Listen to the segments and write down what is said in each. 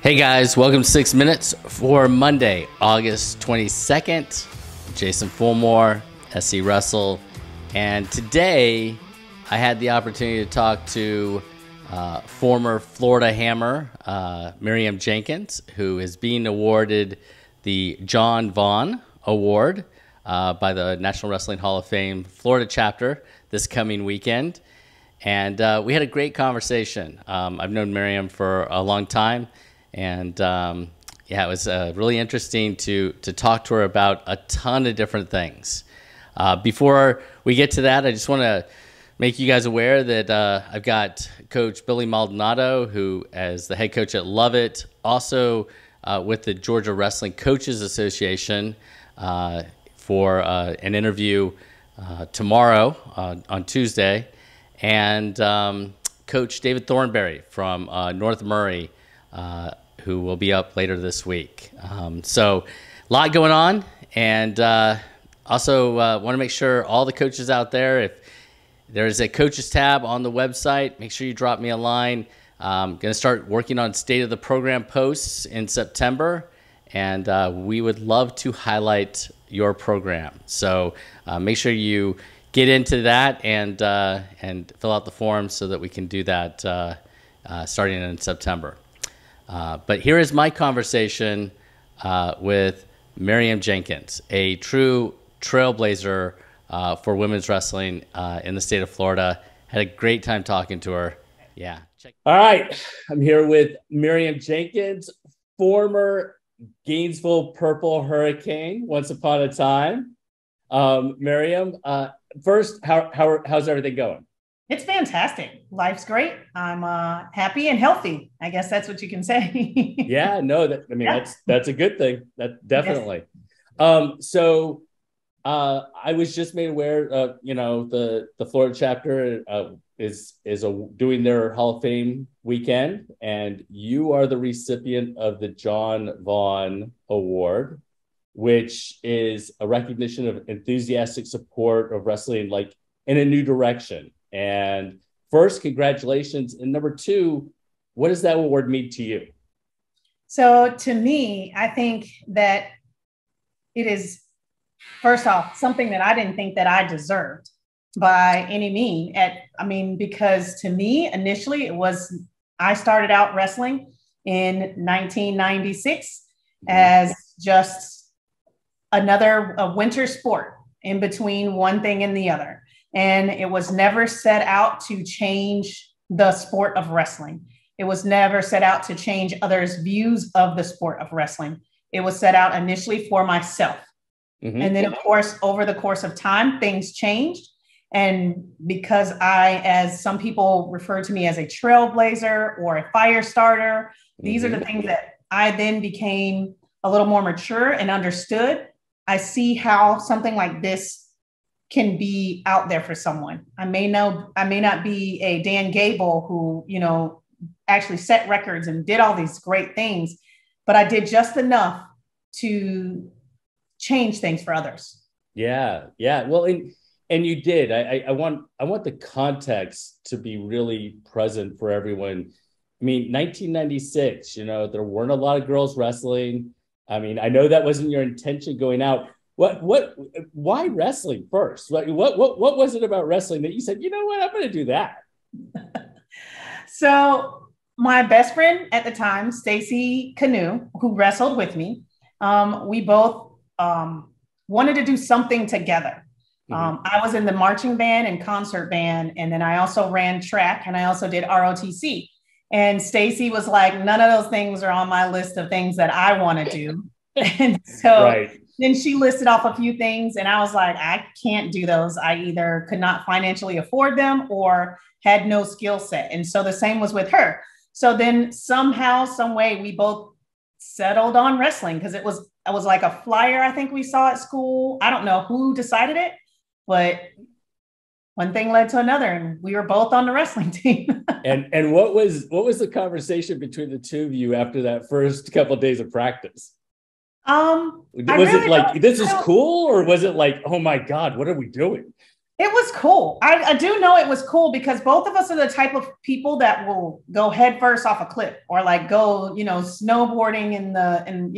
Hey guys, welcome to 6 Minutes for Monday, August 22nd. Jason Fulmore, SC Russell, and today I had the opportunity to talk to former Florida Hammer, Miriam Jenkins, who is being awarded the John Vaughan Award by the National Wrestling Hall of Fame Florida chapter this coming weekend. And we had a great conversation. I've known Miriam for a long time. And yeah, it was really interesting to talk to her about a ton of different things. Before we get to that, I just want to make you guys aware that I've got Coach Billy Maldonado, who is the head coach at Lovett, also with the Georgia Wrestling Coaches Association for an interview tomorrow on Tuesday, and Coach David Thornberry from North Murray, who will be up later this week. So a lot going on, and also want to make sure all the coaches out there, if there's a coaches tab on the website, make sure you drop me a line. I'm going to start working on state of the program posts in September, and we would love to highlight your program. So make sure you get into that and fill out the form so that we can do that starting in September. But here is my conversation with Miriam Jenkins, a true trailblazer for women's wrestling in the state of Florida. Had a great time talking to her. Yeah. All right. I'm here with Miriam Jenkins, former Gainesville Purple Hurricane, once upon a time. Miriam, first, how's everything going? It's fantastic. Life's great. I'm happy and healthy. I guess that's what you can say. Yeah, no, that's a good thing. That definitely. Yes. So I was just made aware of, the Florida chapter is doing their Hall of Fame weekend, and you are the recipient of the John Vaughan Award, which is a recognition of enthusiastic support of wrestling, like in a new direction. And first, congratulations. And number two, what does that award mean to you? So to me, I think that it is, first off, something that I didn't think that I deserved by any means. Because to me, initially, I started out wrestling in 1996 as just a winter sport in between one thing and the other. And it was never set out to change the sport of wrestling. It was never set out to change others' views of the sport of wrestling. It was set out initially for myself. Mm-hmm. And then, of course, over the course of time, things changed. And because as some people refer to me as a trailblazer or a fire starter, these are the things that I then became a little more mature and understood. I see how something like this can be out there for someone. I may not be a Dan Gable who, actually set records and did all these great things, but I did just enough to change things for others. Yeah. Well, and you did. I want the context to be really present for everyone. 1996, there weren't a lot of girls wrestling. I know that wasn't your intention going out. Why wrestling first? What was it about wrestling that you said, you know what, I'm going to do that? So my best friend at the time, Stacy Canoe, who wrestled with me, we both wanted to do something together. Mm-hmm. I was in the marching band and concert band, and then I also ran track, and I also did ROTC. And Stacy was like, none of those things are on my list of things that I want to do. And so right. Then she listed off a few things, and I was like, I can't do those. I either could not financially afford them or had no skill set. And so the same was with her. So then somehow, some way, we both settled on wrestling because it was like a flyer I think we saw at school. I don't know who decided it, but one thing led to another, and we were both on the wrestling team. and what was the conversation between the two of you after that first couple of days of practice? Was it like, this is cool, or was it like, oh my God, what are we doing? It was cool. I do know it was cool because both of us are the type of people that will go head first off a cliff or like go, snowboarding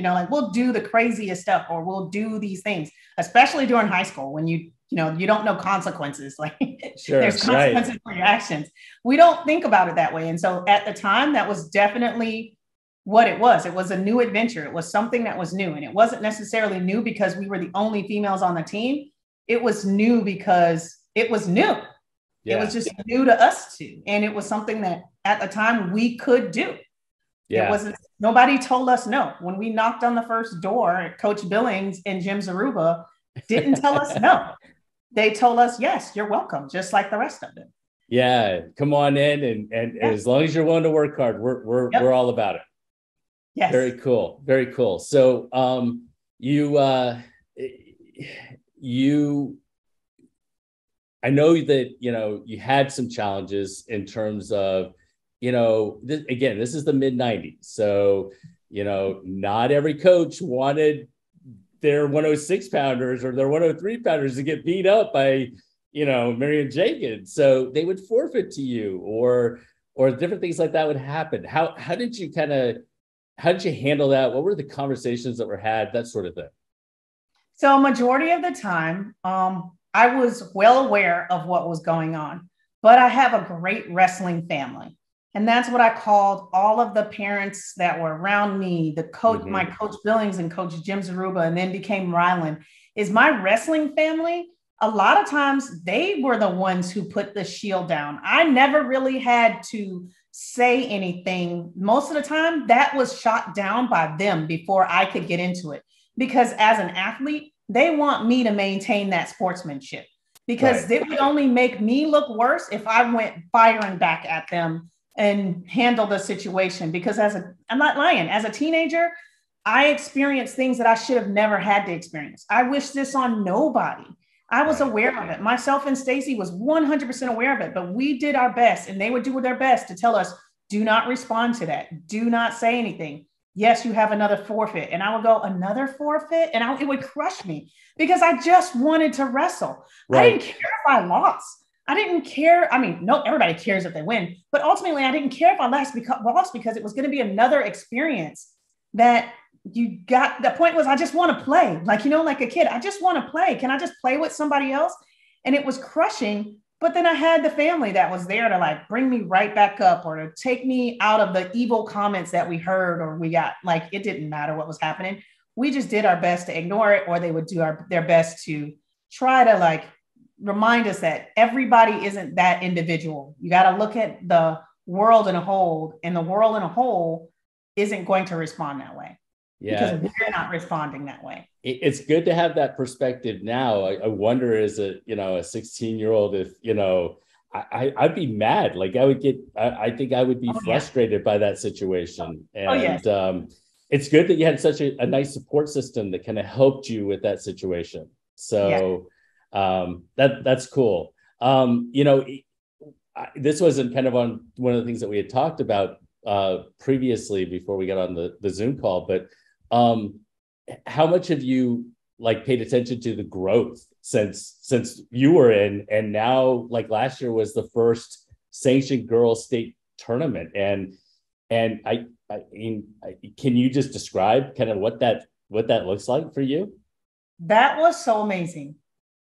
like we'll do the craziest stuff or we'll do these things, especially during high school when you don't know consequences. Like Sure, there's consequences right. for your actions. We don't think about it that way. And so at the time, that was definitely what it was. It was a new adventure. It was something that was new. And it wasn't necessarily new because we were the only females on the team. It was new because it was new. Yeah. It was just new to us too. And it was something that at the time we could do. Yeah. It wasn't, nobody told us no. When we knocked on the first door at Coach Billings and Jim Zaruba didn't tell us no. They told us, yes, you're welcome, just like the rest of them. Yeah, come on in. And as long as you're willing to work hard, we're all about it. Yes. Very cool. Very cool. So I know that, you had some challenges in terms of, this is the mid 90s. So, not every coach wanted their 106 pounders or their 103 pounders to get beat up by, Miriam Jenkins. So they would forfeit to you or different things like that would happen. How did you handle that? What were the conversations that were had, that sort of thing? So majority of the time, I was well aware of what was going on, but I have a great wrestling family. And that's what I called all of the parents that were around me, the coach, my Coach Billings and Coach Jim Zaruba, and then became Ryland, is my wrestling family. A lot of times they were the ones who put the shield down. I never really had to say anything. Most of the time that was shot down by them before I could get into it. Because as an athlete, they want me to maintain that sportsmanship because it would only make me look worse if I went firing back at them and handle the situation. Because I'm not lying, as a teenager, I experienced things that I should have never had to experience. I wish this on nobody. I was aware of it. Myself and Stacy was 100% aware of it, but we did our best and they would do their best to tell us, do not respond to that. Do not say anything. Yes, you have another forfeit. And I would go, another forfeit? And it would crush me because I just wanted to wrestle. Right. I didn't care if I lost. I didn't care. I mean, no, everybody cares if they win, but ultimately I didn't care if I lost because it was going to be another experience that you got. The point was, I just want to play. Like a kid, I just want to play. Can I just play with somebody else? And it was crushing. But then I had the family that was there to like bring me right back up or to take me out of the evil comments that we heard or we got. Like, it didn't matter what was happening. We just did our best to ignore it, or they would do their best to try to like remind us that everybody isn't that individual. You got to look at the world in a whole, and the world in a whole isn't going to respond that way. Yeah. Because we're not responding that way. It's good to have that perspective now. I wonder as a 16-year-old, if, I'd be mad. Like I think I would be frustrated by that situation. And it's good that you had such a nice support system that kind of helped you with that situation. So that's cool. This wasn't kind of on one of the things that we had talked about previously before we got on the Zoom call, but how much have you like paid attention to the growth since you were in, and now like last year was the first sanctioned girls state tournament, and I mean, can you just describe kind of what that looks like for you? That was so amazing,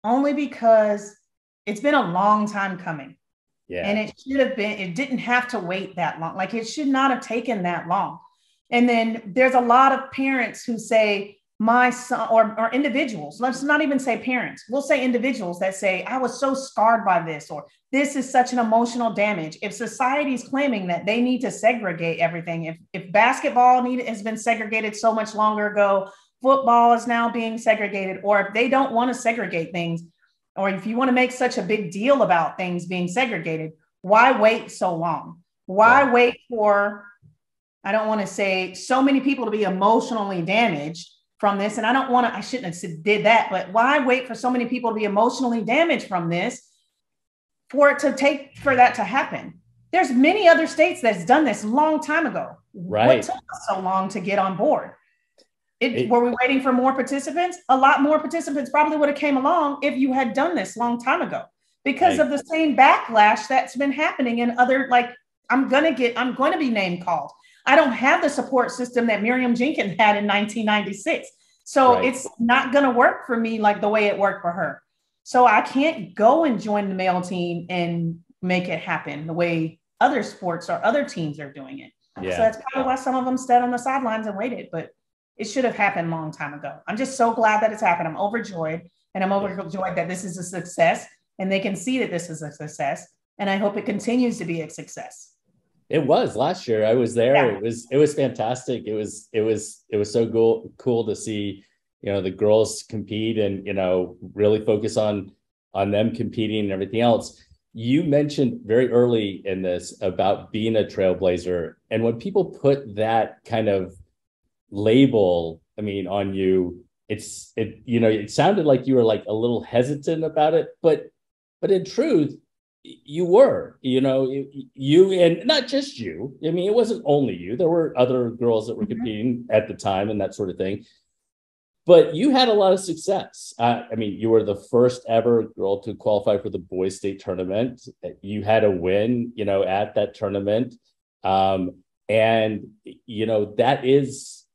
only because it's been a long time coming. Yeah. And it didn't have to wait that long. Like, it should not have taken that long. And then there's a lot of parents who say, my son, or individuals, let's not even say parents, we'll say individuals that say, I was so scarred by this, or this is such an emotional damage. If society's claiming that they need to segregate everything, if basketball has been segregated so much longer ago, football is now being segregated, or if they don't want to segregate things, or if you want to make such a big deal about things being segregated, why wait so long? Why wait for, I don't want to say so many people to be emotionally damaged from this. And I shouldn't have did that, but why wait for so many people to be emotionally damaged from this for that to happen? There's many other states that's done this a long time ago. Right. What took us so long to get on board? Were we waiting for more participants? A lot more participants probably would have came along if you had done this a long time ago. because of the same backlash that's been happening in other, like, I'm going to be name called. I don't have the support system that Miriam Jenkins had in 1996. So it's not going to work for me like the way it worked for her. So I can't go and join the male team and make it happen the way other sports or other teams are doing it. Yeah. So that's probably why some of them stayed on the sidelines and waited, but it should have happened a long time ago. I'm just so glad that it's happened. I'm overjoyed, and I'm overjoyed that this is a success and they can see that this is a success. And I hope it continues to be a success. It was last year. I was there. Yeah. It was fantastic. It was so cool to see, the girls compete and, really focus on them competing and everything else. You mentioned very early in this about being a trailblazer. And when people put that kind of label, on you, it sounded like you were like a little hesitant about it, but in truth, you were, you, and not just you. It wasn't only you. There were other girls that were competing at the time and that sort of thing. But you had a lot of success. You were the first ever girl to qualify for the boys state tournament. You had a win, at that tournament. And, that is,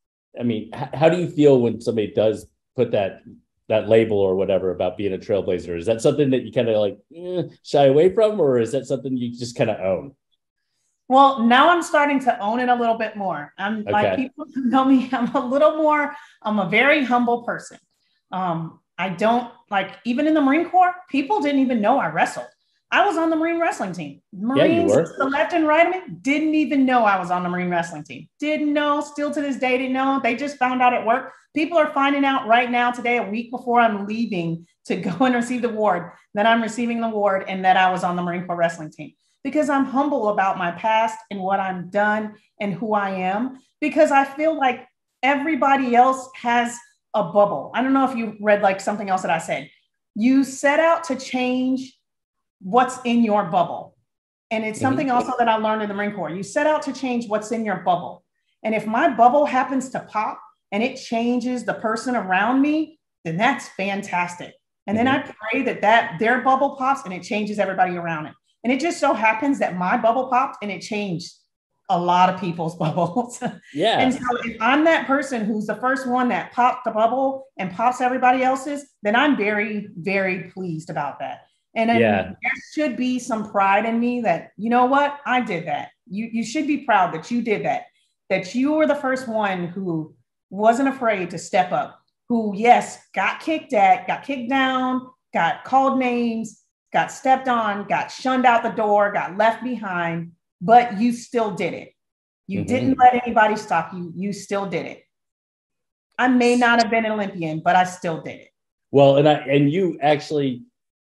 how do you feel when somebody does put that label or whatever about being a trailblazer? Is that something that you kind of like shy away from, or is that something you just kind of own? Well, now I'm starting to own it a little bit more. Like, people who know me, I'm a very humble person. I don't, like, even in the Marine Corps, people didn't even know I wrestled. I was on the Marine wrestling team. Marines, to the left and right of me, didn't even know I was on the Marine wrestling team. Didn't know, still to this day, didn't know. They just found out at work. People are finding out right now today, a week before I'm leaving to go and receive the award, that I'm receiving the award and that I was on the Marine Corps wrestling team. Because I'm humble about my past and what I've done and who I am, because I feel like everybody else has a bubble. I don't know if you read like something else that I said. You set out to change what's in your bubble. And it's something also that I learned in the Marine Corps. You set out to change what's in your bubble. And if my bubble happens to pop and it changes the person around me, then that's fantastic. And then I pray that their bubble pops and it changes everybody around it. And it just so happens that my bubble popped and it changed a lot of people's bubbles. Yeah. And so if I'm that person who's the first one that popped the bubble and pops everybody else's, then I'm very, very pleased about that. And then there should be some pride in me that, you know what, I did that. You should be proud that you did that you were the first one who wasn't afraid to step up, who, yes, got kicked down, got called names, got stepped on, got shunned out the door, got left behind, but you still did it. You didn't let anybody stop you. You still did it. I may not have been an Olympian, but I still did it. Well, and you actually,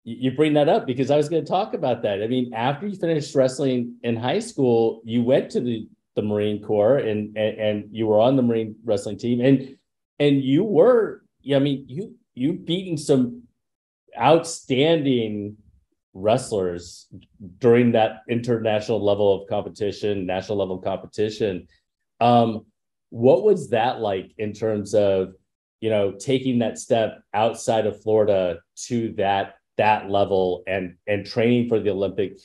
you bring that up because I was going to talk about that. After you finished wrestling in high school, you went to the Marine Corps and you were on the Marine wrestling team and you were, you beaten some outstanding wrestlers during that international level of competition, national level competition. What was that like in terms of, taking that step outside of Florida to that level and training for the Olympic,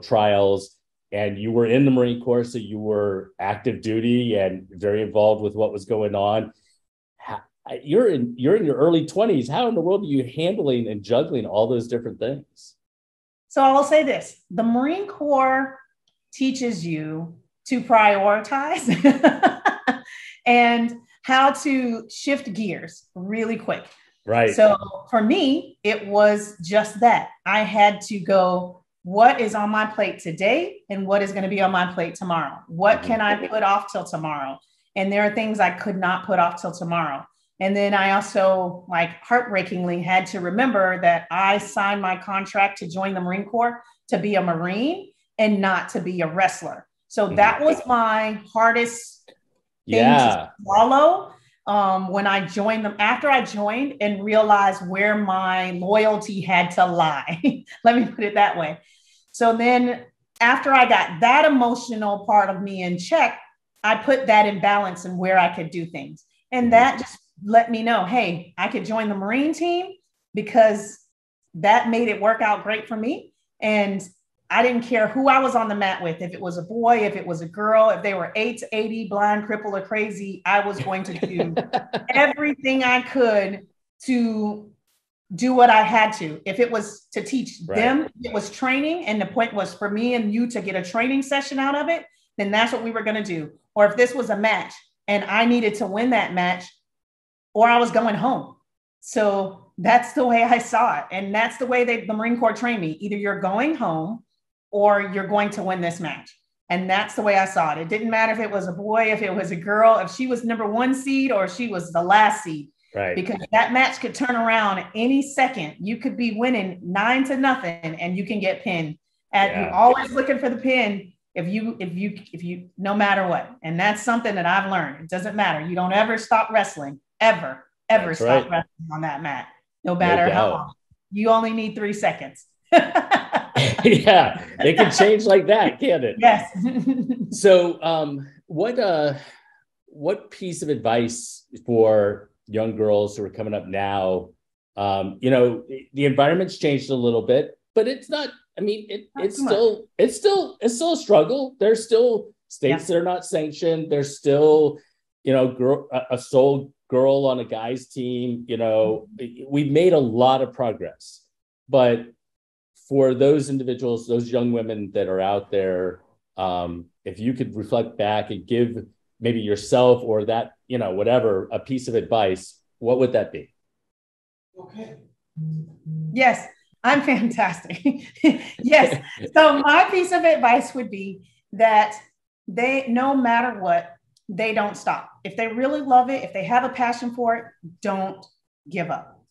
trials? And you were in the Marine Corps, so you were active duty and very involved with what was going on. You're in your early 20s. How in the world are you handling and juggling all those different things? So I will say this: the Marine Corps teaches you to prioritize and how to shift gears really quick. Right. So for me, it was just that. I had to go, what is on my plate today and what is going to be on my plate tomorrow? What can I put off till tomorrow? And there are things I could not put off till tomorrow. And then I also, like, heartbreakingly had to remember that I signed my contract to join the Marine Corps to be a Marine and not to be a wrestler. So that was my hardest thing to swallow when I joined them, after I joined and realized where my loyalty had to lie. Let me put it that way. So then after I got that emotional part of me in check, I put that in balance and where I could do things. And that just let me know, hey, I could join the Marine team because that made it work out great for me. And I didn't care who I was on the mat with, if it was a boy, if it was a girl, if they were 8 to 80, blind, crippled, or crazy, I was going to do everything I could to do what I had to. If it was to teach them, it was training, and the point was for me and you to get a training session out of it, then that's what we were going to do. Or if this was a match and I needed to win that match, or I was going home. So that's the way I saw it. And that's the way the Marine Corps trained me. Either you're going home or you're going to win this match. And that's the way I saw it. It didn't matter if it was a boy, if it was a girl, if she was number 1 seed or she was the last seed. Right. Because that match could turn around any second. You could be winning 9-0 and you can get pinned. And you're always looking for the pin if you, no matter what. And that's something that I've learned. It doesn't matter. You don't ever stop wrestling, ever stop wrestling on that mat, no matter how long. You only need 3 seconds. Yeah, it can change like that, can't it? Yes. So what piece of advice for young girls who are coming up now? The environment's changed a little bit, but it's not, I mean, it's still a struggle. There's still states that are not sanctioned. There's still, a sole girl on a guy's team. We've made a lot of progress, but for those individuals, those young women that are out there, if you could reflect back and give maybe yourself or that, whatever, a piece of advice, what would that be? Okay. Yes, I'm fantastic. Yes. So my piece of advice would be that no matter what, they don't stop. If they really love it, if they have a passion for it, don't give up.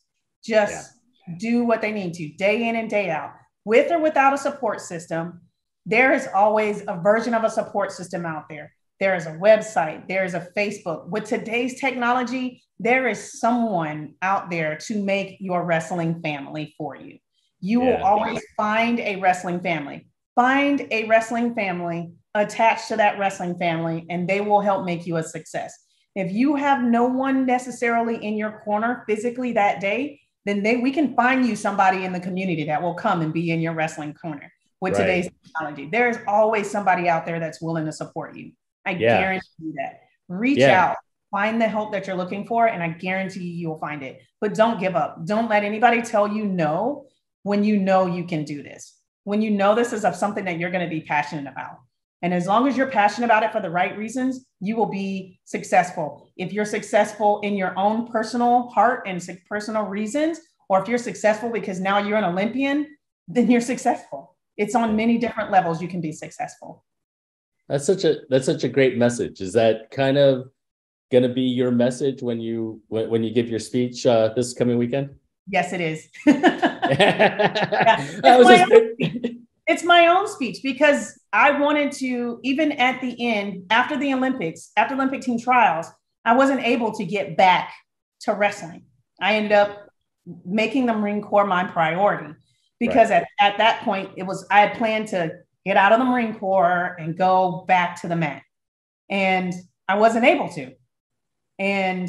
Just do what they need to day in and day out. With or without a support system, there is always a version of a support system out there. There is a website, there is a Facebook. With today's technology, there is someone out there to make your wrestling family for you. You will always find a wrestling family. Find a wrestling family attached to that wrestling family, and they will help make you a success. If you have no one necessarily in your corner physically that day, then we can find you somebody in the community that will come and be in your wrestling corner. With today's technology, there's always somebody out there that's willing to support you. I guarantee you that. Reach out, find the help that you're looking for, and I guarantee you will find it. But don't give up. Don't let anybody tell you no when you know you can do this. When you know this is something that you're going to be passionate about. And as long as you're passionate about it for the right reasons, you will be successful. If you're successful in your own personal heart and personal reasons, or if you're successful because now you're an Olympian, then you're successful. It's on many different levels you can be successful. That's such a great message. Is that kind of going to be your message when you give your speech this coming weekend? Yes, it is. It's my own speech because I wanted to, even at the end, after the Olympics, after Olympic team trials, I wasn't able to get back to wrestling. I ended up making the Marine Corps my priority because at that point, I had planned to get out of the Marine Corps and go back to the mat. And I wasn't able to. And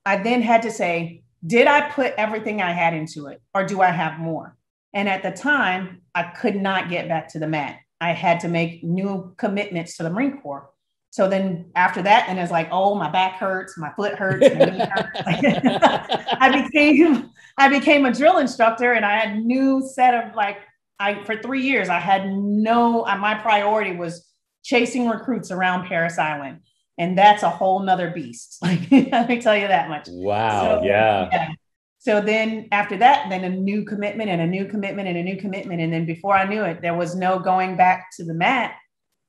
I then had to say, did I put everything I had into it, or do I have more? And at the time, I could not get back to the mat. I had to make new commitments to the Marine Corps. So then after that, and it's like, oh, my back hurts, my foot hurts, my knee hurts. I became a drill instructor, and I had a new set of for 3 years, I had my priority was chasing recruits around Paris Island. And that's a whole nother beast. Let me tell you that much. Wow. So then after that, then a new commitment and a new commitment and a new commitment. And then before I knew it, there was no going back to the mat.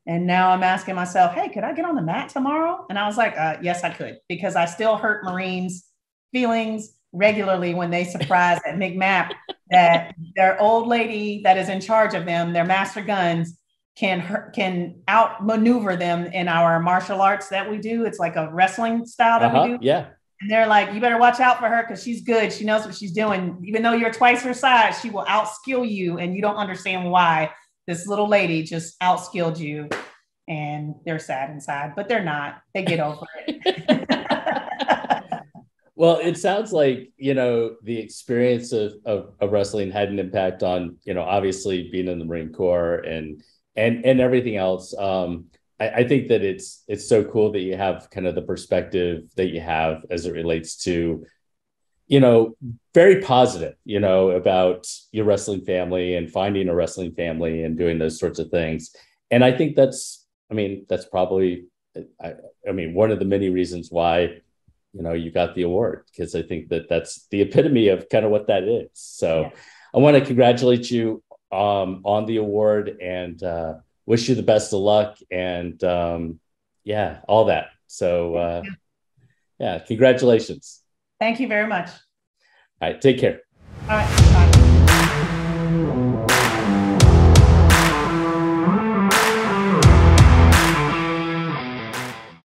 And now I'm asking myself, hey, could I get on the mat tomorrow? And I was like, yes, I could, because I still hurt Marines' feelings regularly when they surprise at McMap that their old lady that is in charge of them, their master guns, can outmaneuver them in our martial arts that we do. It's like a wrestling style that we do. Yeah. And they're like, you better watch out for her because she's good. She knows what she's doing. Even though you're twice her size, she will outskill you. And you don't understand why this little lady just outskilled you. And they're sad inside, but they're not. They get over it. Well, it sounds like, the experience of wrestling had an impact on, obviously being in the Marine Corps and everything else. I think that it's so cool that you have kind of the perspective that you have as it relates to, very positive, about your wrestling family and finding a wrestling family and doing those sorts of things. And I think that's probably, one of the many reasons why, you got the award, because I think that that's the epitome of kind of what that is. So yeah. I want to congratulate you on the award and wish you the best of luck and all that. So yeah, congratulations. Thank you very much. All right, take care. All right.